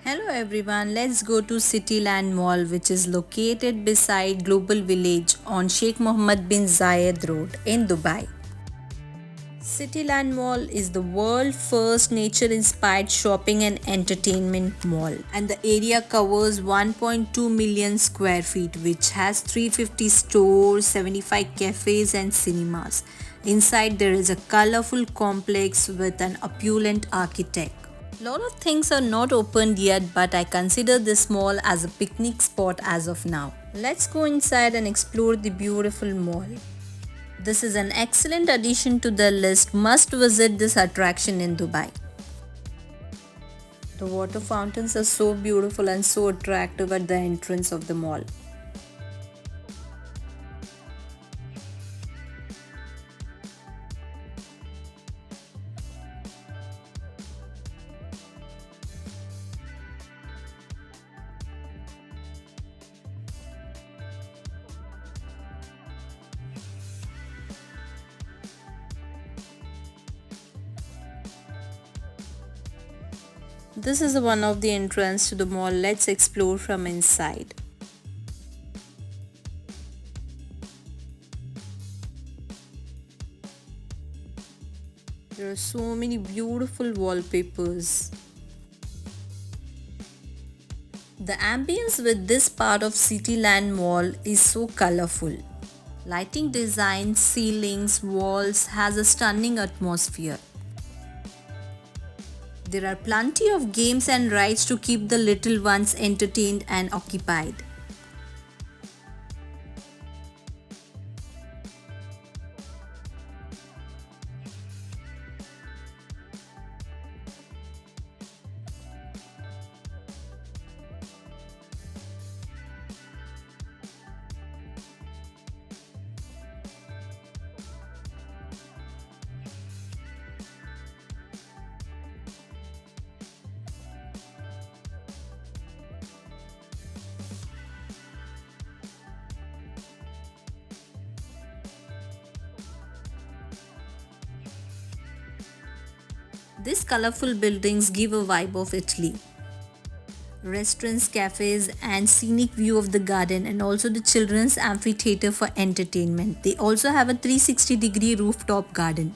Hello everyone, let's go to CityLand Mall, which is located beside Global Village on Sheikh Mohammed bin Zayed Road in Dubai. CityLand Mall is the world's first nature inspired shopping and entertainment mall, and the area covers 1.2 million square feet, which has 350 stores, 75 cafes, and cinemas. Inside, there is a colorful complex with an opulent architect. Lot of things are not opened yet, but I consider this mall as a picnic spot as of now. Let's go inside and explore the beautiful mall. This is an excellent addition to the list. Must visit this attraction in Dubai. The water fountains are so beautiful and so attractive at the entrance of the mall. This is one of the entrance to the mall. Let's explore from inside. There are so many beautiful wallpapers. The ambience with this part of CityLand Mall is so colorful. Lighting design, ceilings, walls has a stunning atmosphere. There are plenty of games and rides to keep the little ones entertained and occupied. These colorful buildings give a vibe of Italy. Restaurants, cafes, and scenic view of the garden, and also the children's amphitheater for entertainment. They also have a 360-degree rooftop garden.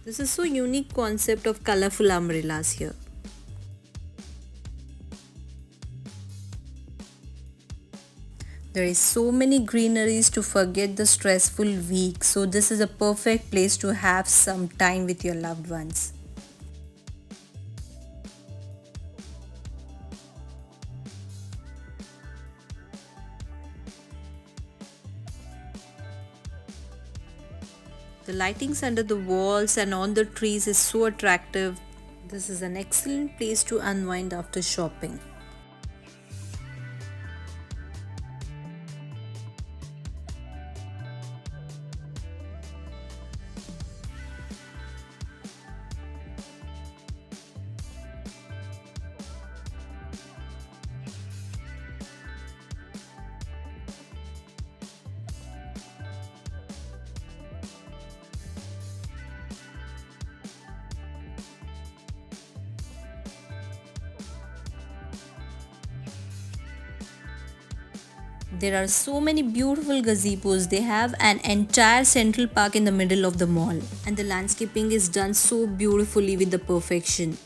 This is so unique concept of colorful umbrellas here. There is so many greeneries to forget the stressful week, so this is a perfect place to have some time with your loved ones. The lightings under the walls and on the trees is so attractive. This is an excellent place to unwind after shopping. There are so many beautiful gazebos. They have an entire central park in the middle of the mall, and the landscaping is done so beautifully with the perfection.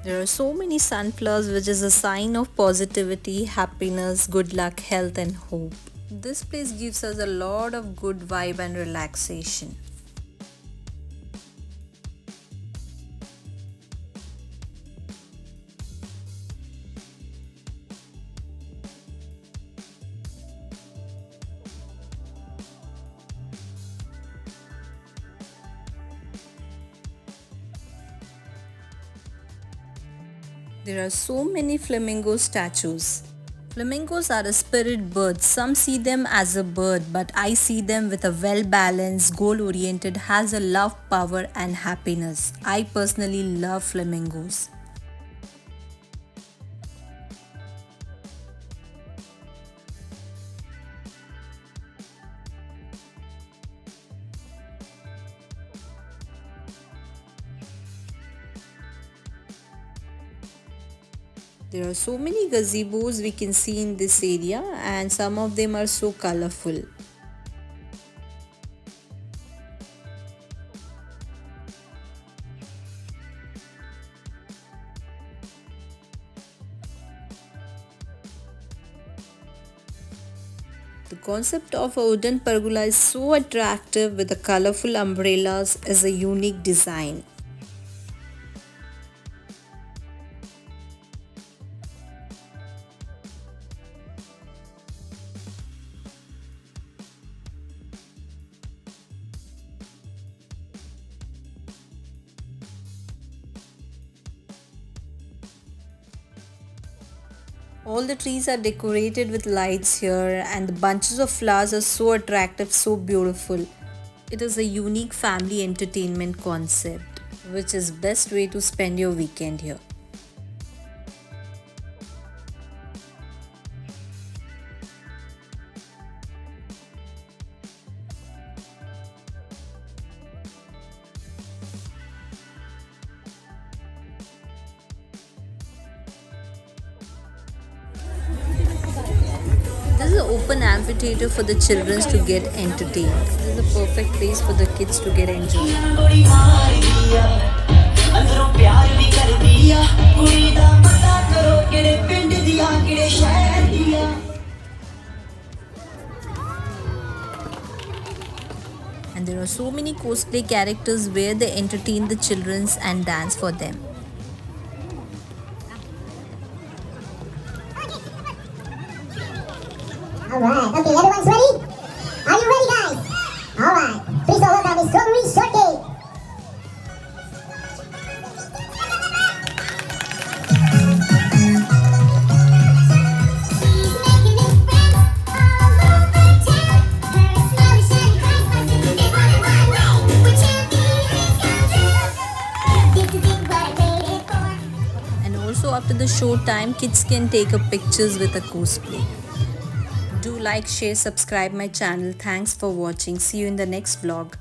There are so many sunflowers, which is a sign of positivity, happiness, good luck, health, and hope. This place gives us a lot of good vibe and relaxation. There are so many flamingo statues. Flamingos are a spirit bird. Some see them as a bird, but I see them with a well balanced, goal oriented, has a love, power, and happiness. I personally love flamingos. There are so many gazebos we can see in this area, and some of them are so colorful. The concept of a wooden pergola is so attractive with the colorful umbrellas as a unique design. All the trees are decorated with lights here, and the bunches of flowers are so attractive, so beautiful. It is a unique family entertainment concept, which is best way to spend your weekend here. This is an open amphitheater for the children to get entertained. This is a perfect place for the kids to get enjoyed. And there are so many cosplay characters where they entertain the children and dance for them. Alright, okay, everyone's ready? Are you ready, guys? Alright, please all welcome Miss Strawberry Shortcake. And also after the show time, kids can take a pictures with a cosplay. Do like, share, subscribe my channel. Thanks for watching. See you in the next vlog.